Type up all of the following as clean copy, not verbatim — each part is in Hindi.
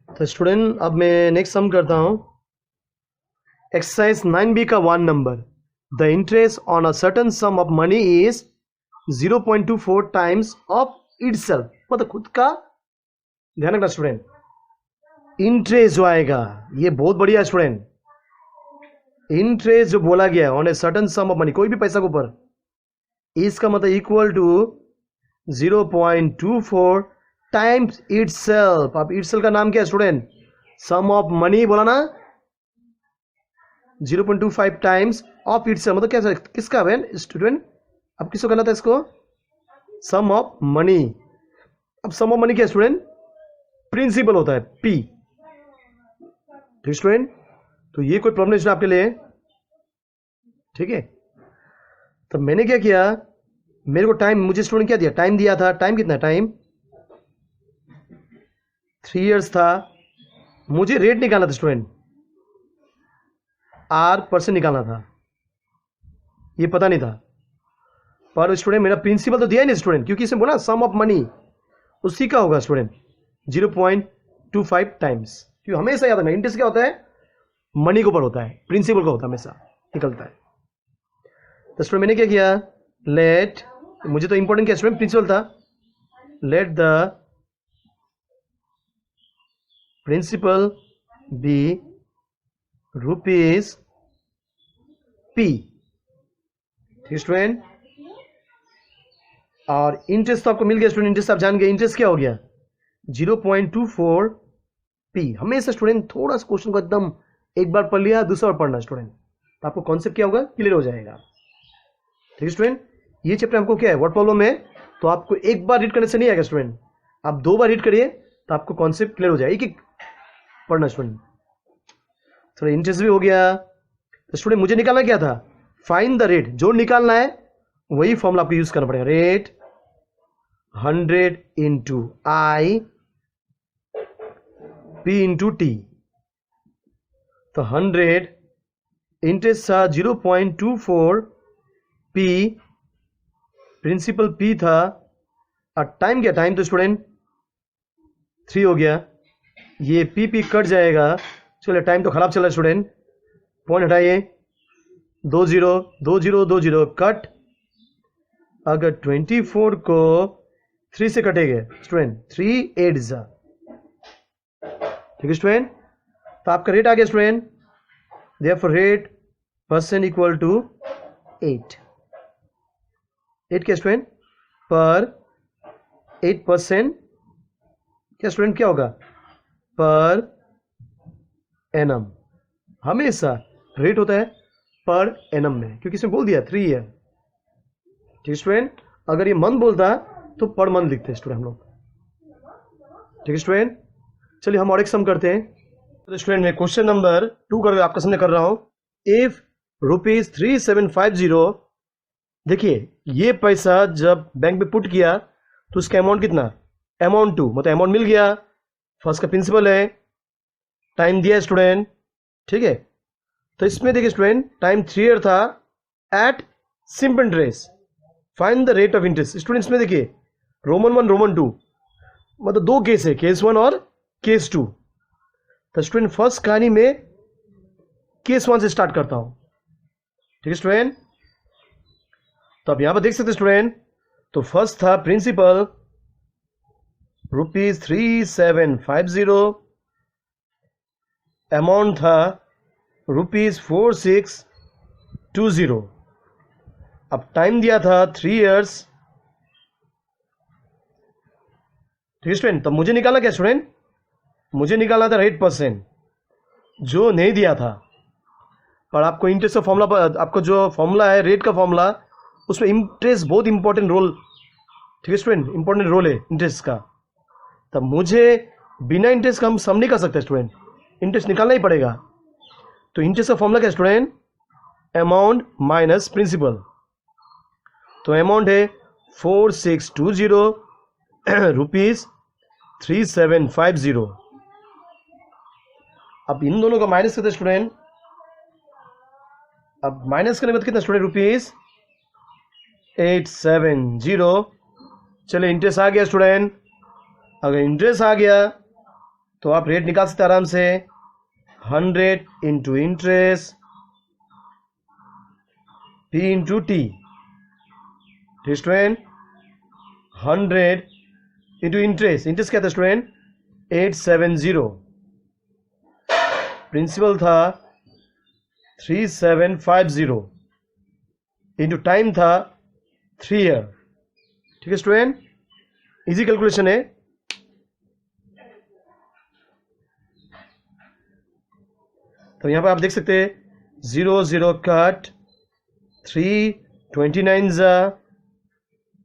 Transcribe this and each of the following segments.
तो स्टूडेंट अब मैं नेक्स्ट सम करता हूँ। एक्सरसाइज 9B का 1 number, the interest on a certain some of money is 0.24 times of itself, मतलब खुद का। ध्यान रखना स्टूडेंट, इंटरेस्ट जो आएगा ये बहुत बढ़िया स्टूडेंट। इंटरेस्ट जो बोला गया on a certain some of money, कोई भी पैसा के ऊपर, इसका मतलब इक्वल टू 0.24 टाइम्स इटसेल्फ। अब इटसेल्फ का नाम क्या है स्टूडेंट? सम ऑफ मनी बोला ना, 0.25 टाइम्स ऑफ इटसेल्फ, मतलब क्या किसका है स्टूडेंट? अब किसको करना था इसको? सम ऑफ मनी। अब सम ऑफ मनी क्या स्टूडेंट? प्रिंसिपल होता है पी। ठीक स्टूडेंट, तो ये कोई प्रॉब्लम नहीं आपके लिए, ठीक है। तो मैंने क्या किया, मेरे को टाइम, मुझे स्टूडेंट क्या दिया, टाइम दिया था। टाइम कितना? टाइम 3 इयर्स था। मुझे रेट निकालना था स्टूडेंट, R% निकालना था, ये पता नहीं था। पर स्टूडेंट मेरा प्रिंसिपल तो दिया ही नहीं स्टूडेंट, क्योंकि इसमें बोला सम ऑफ मनी, उसी का होगा स्टूडेंट 0.25 टाइम्स। क्योंकि हमेशा याद रखना, इंटरेस्ट क्या होता है? मनी के ऊपर होता है, प्रिंसिपल का होता है, हमेशा निकलता है। तो स्टूडेंट मैंने क्या किया, लेट, मुझे तो इंपॉर्टेंट क्या स्टूडेंट? प्रिंसिपल था। Let the principal be rupees P. ठीक स्टूडेंट, और इंटरेस्ट तो आपको मिल गया स्टूडेंट। इंटरेस्ट आप जान गए, इंटरेस्ट क्या हो गया? 0.24 पी। हमेशा स्टूडेंट थोड़ा सा क्वेश्चन को एकदम एक बार पढ़ लिया, दूसरा बार पढ़ना स्टूडेंट, तो आपको कॉन्सेप्ट क्या होगा, क्लियर हो जाएगा। ठीक स्टूडेंट, ये चैप्टर हमको क्या है, वर्ड प्रॉब्लम है, तो आपको एक बार रीड करने से नहीं आएगा स्टूडेंट, आप 2 बार रीड करिए तो आपको कॉन्सेप्ट क्लियर हो जाएगा। एक एक पढ़ना स्टूडेंट। थोड़ा इंटरेस्ट भी हो गया। तो स्टूडेंट मुझे निकालना क्या था? Find the rate. जो निकालना है वही फॉर्मूला आपको यूज करना पड़ेगा। Rate 100 into I P into T. तो 100 इंटरेस्ट था 0.24 पी, प्रिंसिपल पी था, और टाइम क्या? टाइम तो स्टूडेंट 3 हो गया। ये पी पी कट जाएगा। चलिए, टाइम तो खराब चल रहा है स्टूडेंट, पॉइंट हटाइए, 2 0 2 0 2 0 कट। अगर 24 को 3 से कटेगा स्टूडेंट, 3 8 जा, ठीक है स्टूडेंट। तो आपका रेट आ गया student, therefore rate percent equal to 8। 8 क्या स्टूडेंट? पर 8% क्या स्टूडेंट क्या होगा? Per annum. हमेशा रेट होता है पर एनम में, क्योंकि इसमें बोल दिया 3 ईयर। ठीक स्टूडेंट, अगर ये मंथ बोलता तो पर मंथ लिखते स्टूडेंट हम लोग। ठीक है स्टूडेंट, चलिए हम और एक सम करते हैं। तो स्टूडेंट मैं क्वेश्चन नंबर 2 कर आपका सामने कर रहा हूं। इफ ₹3750, देखिए ये पैसा जब बैंक में पुट किया तो उसका अमाउंट कितना? अमाउंट 2, मतलब अमाउंट मिल गया। फर्स्ट का प्रिंसिपल है, टाइम दिया स्टूडेंट, ठीक है। तो इसमें देखिए स्टूडेंट, टाइम 3 ईयर था at simple interest, find the rate of interest. Student इसमें देखिए रोमन 1 रोमन 2, मतलब 2 केस है, केस 1 और केस 2। तो स्टूडेंट फर्स्ट कहानी में केस 1 से स्टार्ट करता हूं, ठीक है स्टूडेंट। तो आप यहां पर देख सकते स्टूडेंट, तो फर्स्ट था प्रिंसिपल ₹3750, अमाउंट था ₹4620। अब टाइम दिया था 3 इयर्स, ठीक है स्टूडेंट। तो मुझे निकालना क्या स्टूडेंट? मुझे निकालना था रेट परसेंट, जो नहीं दिया था। पर आपको इंटरेस्ट का फॉर्मूला, आपको जो फॉर्मूला है रेट का फॉर्मूला, उसमें इंटरेस्ट बहुत इंपॉर्टेंट रोल, ठीक है स्टूडेंट, इंपॉर्टेंट रोल है इंटरेस्ट का। तब मुझे बिना इंटरेस्ट का हम सम नहीं कर सकते स्टूडेंट, इंटरेस्ट निकालना ही पड़ेगा। तो इंटरेस्ट का फॉर्मूला क्या स्टूडेंट? Amount minus principal. तो अमाउंट है 4620 रुपीज 3750। अब इन दोनों का माइनस करते स्टूडेंट, अब माइनस करने के बाद कितना स्टूडेंट? ₹870। चलिए इंटरेस्ट आ गया स्टूडेंट। अगर इंटरेस्ट आ गया तो आप रेट निकाल सकते आराम से 100 into interest P into T. Student 100 into interest क्या था स्टूडेंट 870, प्रिंसिपल था 3750 इंटू टाइम था 3 ईयर। ठीक है स्टूडेंट, इजी कैलकुलेशन है। तो यहां पर आप देख सकते हैं 0 0 कट 329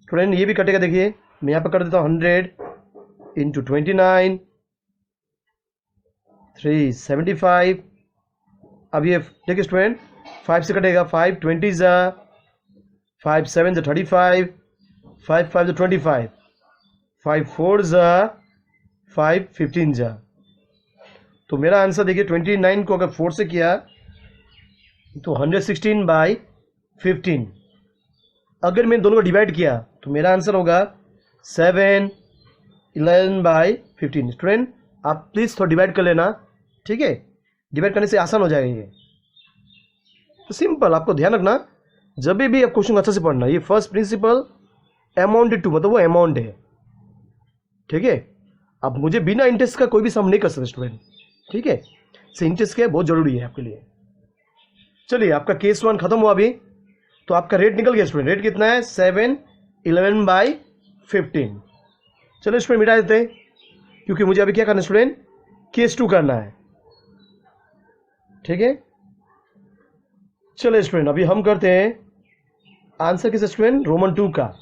स्टूडेंट ये भी कटेगा। देखिए मैं यहाँ पर कर देता हूँ 100 इंटू 29 375। अब ये देखिए स्टूडेंट 5 से कटेगा 5 20 5 7 35 5 5 25 5 4 5 15 तो मेरा आंसर देखिए 29 को अगर 4 से किया तो 116 बाई 15। अगर मैं दोनों को डिवाइड किया तो मेरा आंसर होगा 7 11 बाई 15। स्टूडेंट आप प्लीज थोड़ा डिवाइड कर लेना, ठीक है, डिवाइड करने से आसान हो जाएगा ये। तो सिंपल, आपको ध्यान रखना जब भी आप क्वेश्चन अच्छे से पढ़ना, ये फर्स्ट प्रिंसिपल अमाउंटेड टू मतलब वो अमाउंट है, ठीक है। अब मुझे बिना इंटरेस्ट का कोई भी सम नहीं कर सकते स्टूडेंट, ठीक है। से इंटरेस्ट क्या है बहुत जरूरी है आपके लिए। चलिए आपका केस 1 खत्म हुआ अभी, तो आपका रेट निकल गया स्टूडेंट। रेट कितना है 7 11 बाई 15। चलो स्टूडेंट मिटा देते हैं, क्योंकि मुझे अभी क्या करना है स्टूडेंट केस 2 करना है, ठीक है। चलो स्टूडेंट अभी हम करते हैं आंसर किस स्टूडेंट रोमन 2 का,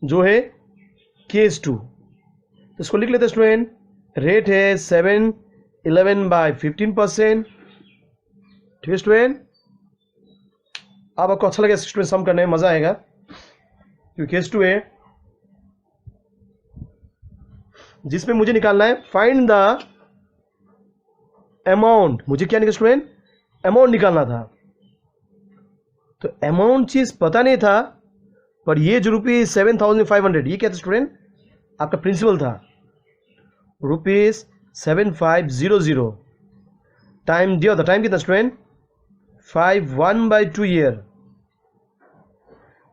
जो है केस 2। तो इसको लिख लेते हैं स्टूडेंट। रेट है 7 11 बाई 15%, ठीक है स्टूडेंट। अब आपको अच्छा लगेगा स्टूडेंट सम करने में मजा आएगा, क्योंकि केस 2 है जिसमें मुझे निकालना है फाइंड द अमाउंट। मुझे क्या निकालना स्टूडेंट अमाउंट निकालना था। तो अमाउंट चीज पता नहीं था, पर ये जो रुपीज 7500 ये क्या था स्टूडेंट आपका प्रिंसिपल था रुपीज 7500। टाइम दिया था, टाइम कितना स्टूडेंट 1/2 ईयर।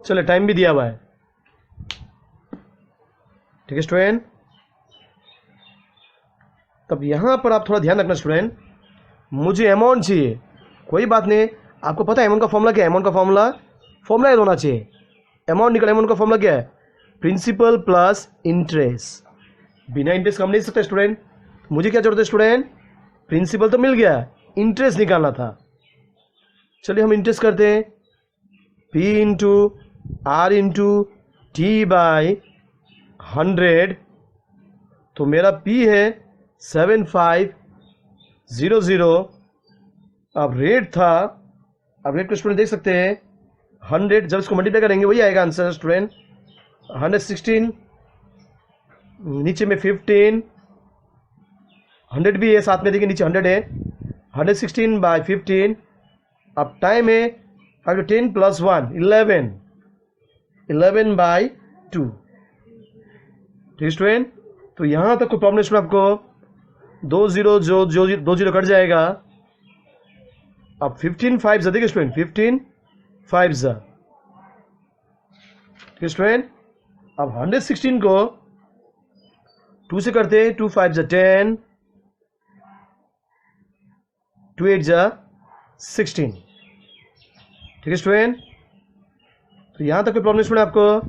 चलो टाइम भी दिया हुआ है, ठीक है स्टूडेंट। तब यहां पर आप थोड़ा ध्यान रखना स्टूडेंट, मुझे अमाउंट चाहिए, कोई बात नहीं। आपको पता है अमाउंट का फॉर्मूला क्या है? अमाउंट का फॉर्मूला याद होना चाहिए। अमाउंट निकला, अमाउंट का फॉर्मूला क्या है? Principal plus interest. बिना इंटरेस्ट का हम नहीं सकते स्टूडेंट। मुझे क्या जरूरत है स्टूडेंट प्रिंसिपल तो मिल गया, इंटरेस्ट निकालना था। चलिए हम इंटरेस्ट करते हैं P into R into T by 100। तो मेरा P है 7500। अब रेट था, अब रेट को स्टूडेंट देख सकते हैं 100, जब इसको मल्टीप्लाई करेंगे वही आएगा आंसर स्टूडेंट 116, नीचे में 15, 100 भी है साथ में, देखिए नीचे 100 है, 116 बाई 15। अब टाइम है 5 10 प्लस 1 11, 11 बाई 2, ठीक स्टूडेंट। तो यहां तक कोई प्रॉब्लम स्टूडेंट आपको 2 0 जो 2 0 कट जाएगा। अब 15 5 देखिए स्टूडेंट 15 5 ठीक स्टूडेंट। अब 116 को 2 से करते हैं, 2 5 10, 2 8 16, ठीक है स्टूडेंट। तो यहां तक कोई प्रॉब्लम स्टूडेंट आपको।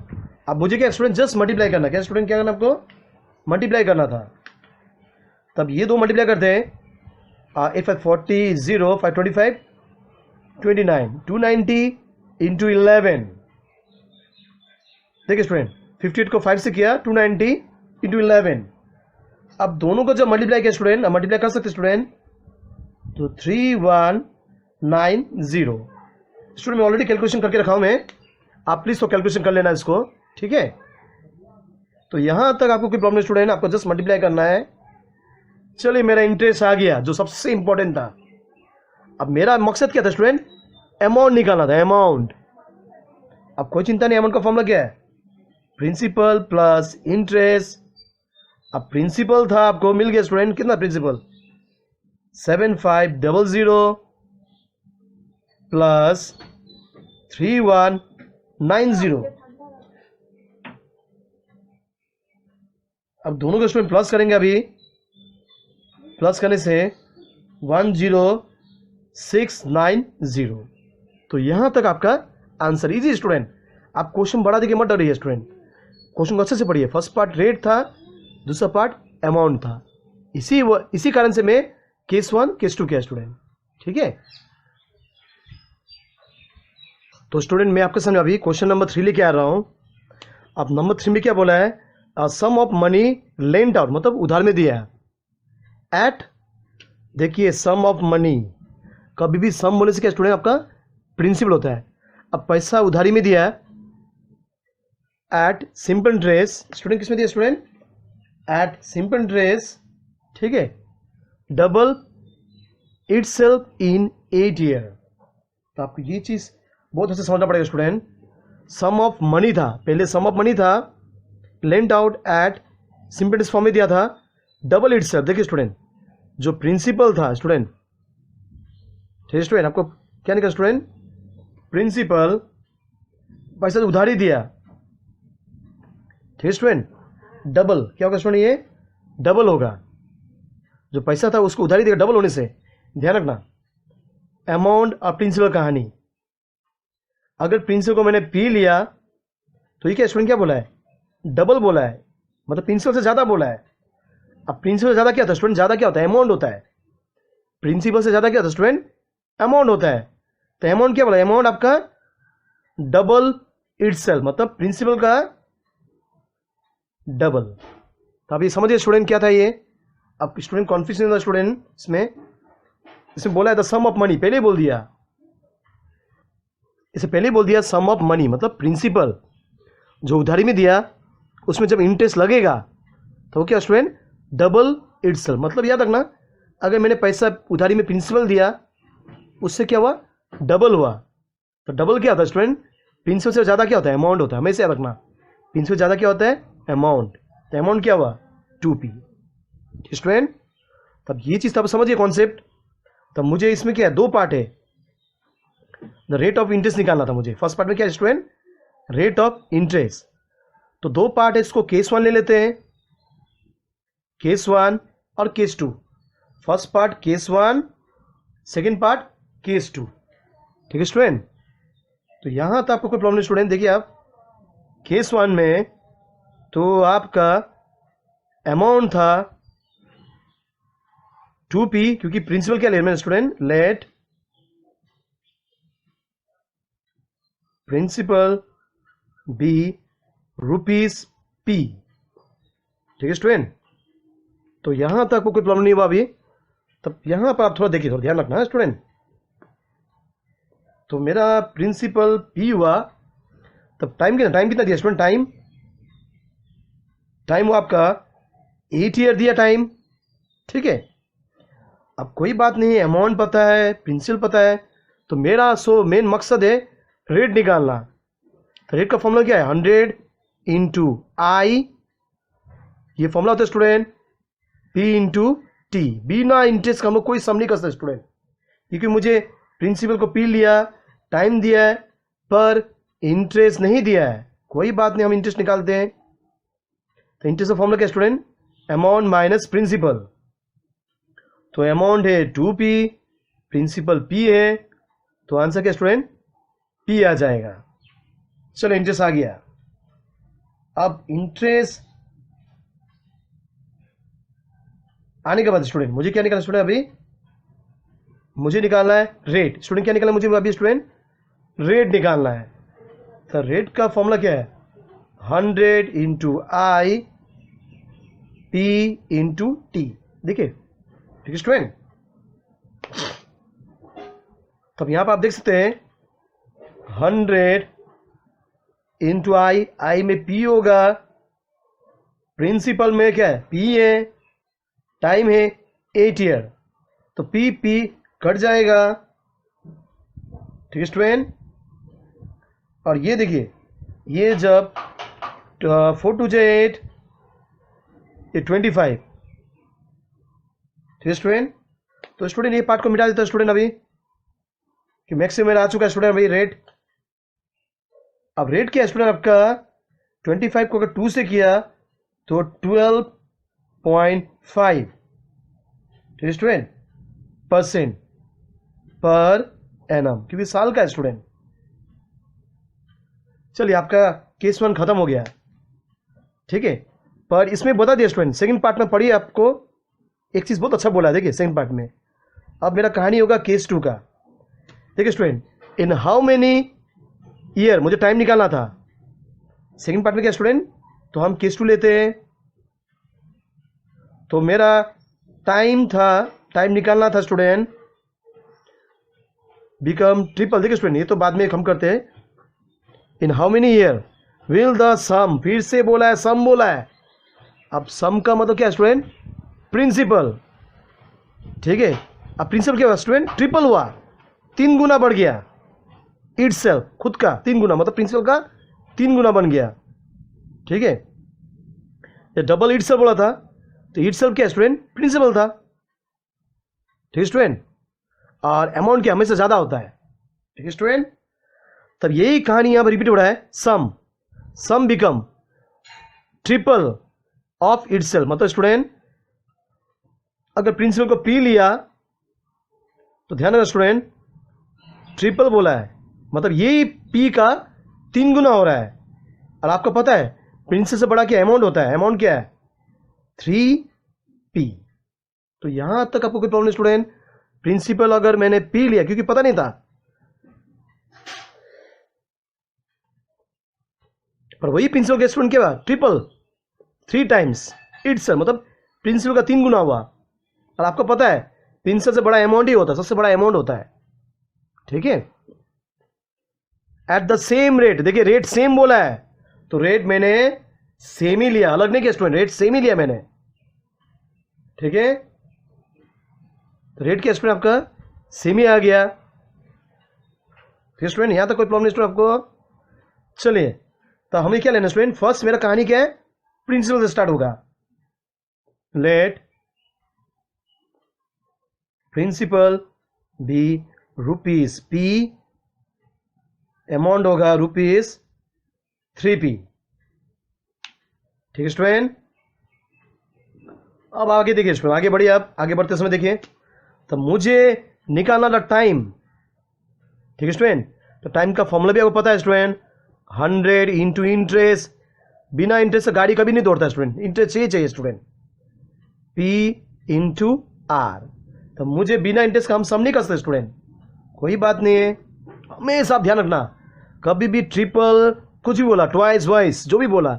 अब मुझे क्या स्टूडेंट जस्ट मल्टीप्लाई करना, क्या स्टूडेंट क्या करना आपको मल्टीप्लाई करना था। तब ये दो मल्टीप्लाई करते हैं 8 5 40 0 5 25 29 290 इंटू 11। देखिए स्टूडेंट 58 को 5 से किया 290 इंटू 11। अब दोनों को जब मल्टीप्लाई किया स्टूडेंट, मल्टीप्लाई कर सकते स्टूडेंट, तो 3190। स्टूडेंट मैं ऑलरेडी कैलकुलेशन करके रखा हूं मैं, आप प्लीज तो कैलकुलेशन कर लेना इसको, ठीक है। तो यहां तक आपको कोई प्रॉब्लम स्टूडेंट, आपको जस्ट मल्टीप्लाई करना है। चलिए मेरा इंटरेस्ट आ गया जो सबसे इंपॉर्टेंट था। अब मेरा मकसद क्या था स्टूडेंट अमाउंट निकालना था, अमाउंट। अब कोई चिंता नहीं, अमाउंट का फॉर्मूला क्या है? प्रिंसिपल प्लस इंटरेस्ट अब प्रिंसिपल था, आपको मिल गया स्टूडेंट कितना प्रिंसिपल 7500 प्लस 3190। अब दोनों के स्टूडेंट प्लस करेंगे, अभी प्लस करने से 10690। तो यहां तक आपका आंसर। इजी स्टूडेंट, आप क्वेश्चन बढ़ा देके मत डरिए स्टूडेंट, क्वेश्चन को अच्छे से पढ़िए। फर्स्ट पार्ट रेट था, दूसरा पार्ट अमाउंट था, इसी कारण से मैं केस 1 केस 2 किया स्टूडेंट, ठीक है। तो स्टूडेंट मैं आपके सामने अभी क्वेश्चन नंबर 3 लेके आ रहा हूं। अब नंबर 3 में क्या बोला है, सम ऑफ मनी लेंट आउट, मतलब उधार में दिया है एट, देखिए सम ऑफ मनी, कभी भी सम बोलने से क्या स्टूडेंट आपका प्रिंसिपल होता है। अब पैसा उधारी में दिया है एट सिंपल इंटरेस्ट, स्टूडेंट किसमें दिया स्टूडेंट एट सिंपल इंटरेस्ट, ठीक है, डबल इटसेल्फ इन 8 ईयर। तो आपको ये चीज बहुत अच्छे से समझना पड़ेगा स्टूडेंट। सम ऑफ मनी था, पहले सम ऑफ मनी था, lent out at simple interest form में दिया था, डबल इटसेल्फ। देखिए स्टूडेंट जो प्रिंसिपल था स्टूडेंट, ठीक है स्टूडेंट, आपको क्या निकला स्टूडेंट, प्रिंसिपल पैसा उधारी दिया, ठीक है स्टूडेंट, डबल क्या होगा स्टूडेंट, ये डबल होगा, जो पैसा था उसको उधारी देगा, डबल होने से ध्यान रखना। अमाउंट और प्रिंसिपल कहानी, अगर प्रिंसिपल को मैंने पी लिया तो ये क्या स्टूडेंट क्या बोला है, डबल बोला है, मतलब प्रिंसिपल से ज्यादा बोला है। अब प्रिंसिपल से ज्यादा क्या होता है स्टूडेंट, ज्यादा क्या होता है, अमाउंट होता है। प्रिंसिपल से ज्यादा क्या होता है स्टूडेंट, अमाउंट होता है। तो अमाउंट क्या बोला, अमाउंट आपका डबल इटसेल्फ, मतलब प्रिंसिपल का डबल। तो आप ये समझिए स्टूडेंट क्या था ये। अब स्टूडेंट कॉन्फ्यूजन था स्टूडेंट, इसमें बोला है द सम ऑफ मनी, पहले बोल दिया, इसे पहले बोल दिया सम ऑफ मनी, मतलब प्रिंसिपल जो उधारी में दिया उसमें जब इंटरेस्ट लगेगा तो क्या स्टूडेंट डबल इटसेल्फ। मतलब याद रखना, अगर मैंने पैसा उधारी में प्रिंसिपल दिया उससे क्या हुआ, डबल हुआ। तो डबल क्या होता है स्टूडेंट, प्रिंसिपल से ज्यादा क्या होता है, अमाउंट होता है, हमेशा याद रखना। प्रिंसिपल से ज्यादा क्या होता है, अमाउंट। तो अमाउंट क्या हुआ 2p स्टूडेंट। तब ये चीज तब समझिए कॉन्सेप्ट। तब मुझे इसमें क्या है, दो पार्ट है, द रेट ऑफ इंटरेस्ट निकालना था मुझे। फर्स्ट पार्ट में क्या है स्टूडेंट, रेट ऑफ इंटरेस्ट। तो दो पार्ट है, इसको केस 1 ले लेते हैं, केस 1 और case 2। First part case 1, second part case 2, ठीक है स्टूडेंट। तो यहां तो आपको कोई प्रॉब्लम नहीं स्टूडेंट। देखिए आप केस 1 में तो आपका अमाउंट था 2p, क्योंकि प्रिंसिपल क्या ले मैंने student, let principal be rupees p, ठीक है स्टूडेंट। तो यहां तक आपको कोई प्रॉब्लम नहीं हुआ अभी। तब यहां पर आप थोड़ा देखिए, थोड़ा ध्यान रखना है स्टूडेंट। तो मेरा प्रिंसिपल p हुआ, तब टाइम कितना दिया स्टूडेंट, टाइम हुआ आपका 8 ईयर दिया टाइम, ठीक है। अब कोई बात नहीं, अमाउंट पता है, प्रिंसिपल पता है, तो मेरा मेन मकसद है रेट निकालना। तो रेट का फॉर्मूला क्या है, 100 इंटू आई, ये फॉर्मूला होता है स्टूडेंट P इंटू टी। बिना इंटरेस्ट का हम लोग कोई सम नहीं कर सकते स्टूडेंट, क्योंकि मुझे प्रिंसिपल को P लिया, टाइम दिया है, पर इंटरेस्ट नहीं दिया है। कोई बात नहीं, हम इंटरेस्ट निकालते हैं। तो इंटरेस्ट का फॉर्मूला क्या स्टूडेंट, अमाउंट माइनस प्रिंसिपल। तो अमाउंट है 2p, प्रिंसिपल p है, तो आंसर क्या स्टूडेंट, p आ जाएगा। चलो इंटरेस्ट आ गया। अब इंटरेस्ट आने के बाद स्टूडेंट मुझे क्या निकालना स्टूडेंट, अभी मुझे निकालना है रेट। स्टूडेंट क्या निकालना मुझे अभी स्टूडेंट, रेट निकालना है। तो रेट का फॉर्मूला क्या है, 100 इंटू आई p इंटू टी, देखिए, ठीक है स्टूडेंट। तब यहां पर आप देख सकते हैं 100 इंटू आई में p होगा, प्रिंसिपल में क्या है p है, टाइम है 8 ईयर, तो p कट जाएगा, ठीक है स्टूडेंट। और ये देखिए, ये जब 4 2 8, ये 25, ठीक है स्टूडेंट। तो स्टूडेंट ये पार्ट को मिटा देता है स्टूडेंट अभी, कि मैक्सिमम मेरा आ चुका है स्टूडेंट अभी रेट। अब रेट क्या है स्टूडेंट आपका, 25 को अगर 2 से किया तो 12.5, ठीक है स्टूडेंट, % पर एनम, क्योंकि साल का है स्टूडेंट। चलिए आपका केस 1 खत्म हो गया, ठीक है। पर इसमें बता दिया स्टूडेंट, सेकंड पार्ट में पढ़िए, आपको एक चीज बहुत अच्छा बोला है, देखिए सेकंड पार्ट में। अब मेरा कहानी होगा केस 2 का। देखिए student, in how many year, मुझे टाइम निकालना था। सेकंड पार्ट में क्या स्टूडेंट, तो हम केस 2 लेते हैं, तो मेरा टाइम निकालना था स्टूडेंट, बिकम ट्रिपल। देखिए स्टूडेंट, ये तो बाद में हम करते हैं। In how many year will the sum, फिर से बोला है, सम बोला है। अब सम का मतलब क्या है स्टूडेंट, प्रिंसिपल, ठीक है। अब प्रिंसिपल क्या हुआ स्टूडेंट, ट्रिपल हुआ, 3 गुना बढ़ गया, इटसेल्फ, खुद का 3 गुना, मतलब प्रिंसिपल का 3 गुना बन गया, ठीक है। ये डबल इटसेल्फ बोला था, तो इटसेल्फ क्या स्टूडेंट, प्रिंसिपल था, ठीक है स्टूडेंट। और अमाउंट क्या हमेशा ज्यादा होता है, ठीक है स्टूडेंट। तब यही कहानी यहां पर रिपीट हो रहा है, सम बिकम ट्रिपल ऑफ इटसेल्फ। मतलब स्टूडेंट अगर प्रिंसिपल को पी लिया तो ध्यान रखना स्टूडेंट, ट्रिपल बोला है, मतलब ये पी का 3 गुना हो रहा है। और आपको पता है प्रिंसिपल से बड़ा क्या अमाउंट होता है, अमाउंट क्या है, 3p। तो यहां तक आपको कोई प्रॉब्लम नहीं स्टूडेंट। प्रिंसिपल अगर मैंने पी लिया, क्योंकि पता नहीं था, पर वही प्रिंसिपल के स्टूडेंट क्या, ट्रिपल, 3 टाइम्स इटसेल्फ, मतलब प्रिंसिपल का 3 गुना हुआ। और आपको पता है प्रिंसिपल से बड़ा अमाउंट ही होता है, सबसे बड़ा अमाउंट होता है, ठीक है। एट द सेम रेट, देखिए रेट सेम बोला है, तो रेट मैंने सेम ही लिया, अलग नहीं किया स्टूडेंट, रेट सेम ही लिया मैंने, ठीक है। तो रेट क्या स्टूडेंट आपका सेम ही आ गया, ठीक स्टूडेंट। यहां तक कोई प्रॉब्लम नहीं स्टूडेंट आपको। चलिए, तो हमें क्या लेना स्टूडेंट, फर्स्ट मेरा कहानी क्या है, प्रिंसिपल से स्टार्ट होगा। Let principal be rupees p, amount होगा ₹3p, ठीक है स्टूडेंट। अब आगे देखिए स्टूडेंट, आगे बढ़िए, आप आगे बढ़ते समय देखिए, तो मुझे निकालना था टाइम, ठीक है स्टूडेंट। तो टाइम का फॉर्मूला भी आपको पता है स्टूडेंट, 100 इंटू इंटरेस्ट। बिना इंटरेस्ट से गाड़ी कभी नहीं दौड़ता स्टूडेंट, इंटरेस्ट चाहिए स्टूडेंट, P इंटू R। तो मुझे बिना इंटरेस्ट का हम सम नहीं कर सकते स्टूडेंट, कोई बात नहीं है। हमेशा आप ध्यान रखना, कभी भी ट्रिपल कुछ भी बोला, ट्वाइस वाइस जो भी बोला,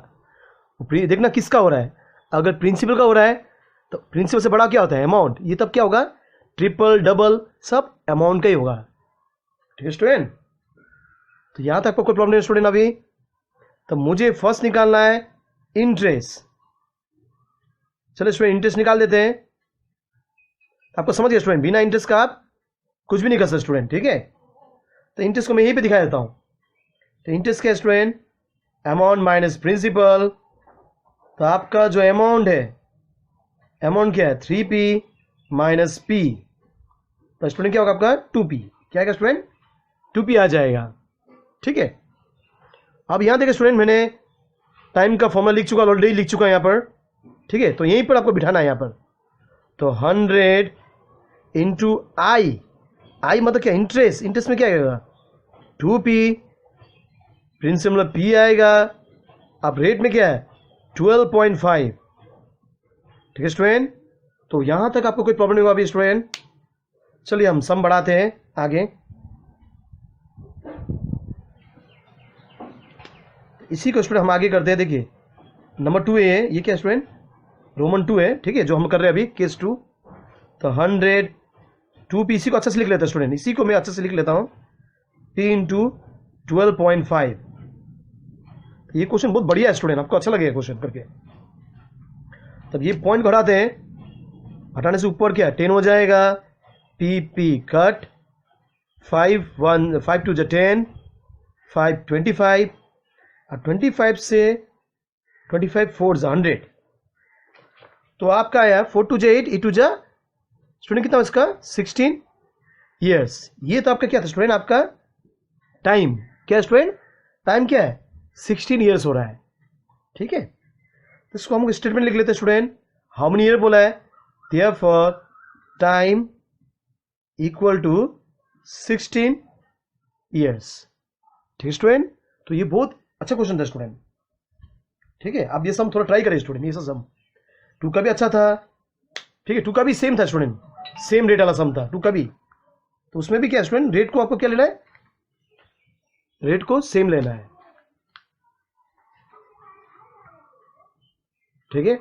देखना किसका हो रहा है। अगर प्रिंसिपल का हो रहा है तो प्रिंसिपल से बड़ा क्या होता है, अमाउंट, ये तब क्या होगा, ट्रिपल डबल सब अमाउंट का ही होगा, ठीक है स्टूडेंट। तो यहां तक आपको कोई प्रॉब्लम नहीं स्टूडेंट अभी। तो मुझे फर्स्ट निकालना है इंटरेस्ट। चलो स्टूडेंट इंटरेस्ट निकाल देते हैं। आपको समझ गया स्टूडेंट, बिना इंटरेस्ट का आप कुछ भी नहीं कर सकते स्टूडेंट, ठीक है। तो इंटरेस्ट को मैं यहीं पे दिखा देता हूं। तो इंटरेस्ट क्या स्टूडेंट, अमाउंट माइनस प्रिंसिपल। तो आपका जो अमाउंट है, अमाउंट क्या है, 3p माइनस p। तो स्टूडेंट क्या होगा आपका 2p, क्या आएगा स्टूडेंट, 2p आ जाएगा, ठीक है। अब यहां देखिए स्टूडेंट, मैंने टाइम का फॉर्मूला लिख चुका, ऑलरेडी लिख चुका यहां पर, ठीक है। तो यहीं पर आपको बिठाना है यहां पर। तो 100 इंटू आई मतलब क्या, इंटरेस्ट, इंटरेस्ट में क्या आएगा 2p, प्रिंसिपल p आएगा। अब रेट में क्या है 12.5, ठीक है स्टूडेंट। तो यहां तक आपको कोई प्रॉब्लम नहीं होगा अभी स्टूडेंट। चलिए हम सम बढ़ाते हैं आगे। इसी को स्टूडेंट हम आगे करते हैं। देखिए नंबर 2 है, ये क्या स्टूडेंट, रोमन 2 है, ठीक है, जो हम कर रहे हैं अभी केस 2। तो 100 2p, इसी को अच्छे से लिख लेते हैं स्टूडेंट, इसी को मैं अच्छे से लिख लेता हूं, p इंटू 12.5। ये क्वेश्चन बहुत बढ़िया है स्टूडेंट, आपको अच्छा लगेगा क्वेश्चन करके। तब ये पॉइंट को हटाते हैं, हटाने से ऊपर क्या 10 हो जाएगा, p कट, 5 2 10, 5 25, और 25 से 25 4 100, तो आपका आया 4 टू जा 8, 8 टू जा स्टूडेंट कितना इसका 16 ईयर्स। ये तो आपका क्या था स्टूडेंट, आपका टाइम क्या स्टूडेंट, टाइम क्या है 16 ईयर्स हो रहा है। ठीक है, तो इसको हम स्टेटमेंट लिख लेते हैं स्टूडेंट। हाउ मेनी ईयर बोला है, therefore time equal to 16 years. ठीक है स्टूडेंट, तो ये बहुत अच्छा क्वेश्चन था स्टूडेंट। ठीक है, अब ये सम थोड़ा ट्राई करें स्टूडेंट, ये सम 2 का भी अच्छा था। ठीक है, 2 का भी सेम था स्टूडेंट, सेम रेट वाला सम था 2 का भी। तो उसमें भी क्या स्टूडेंट, रेट को आपको क्या लेना है, रेट को सेम लेना है। ठीक है,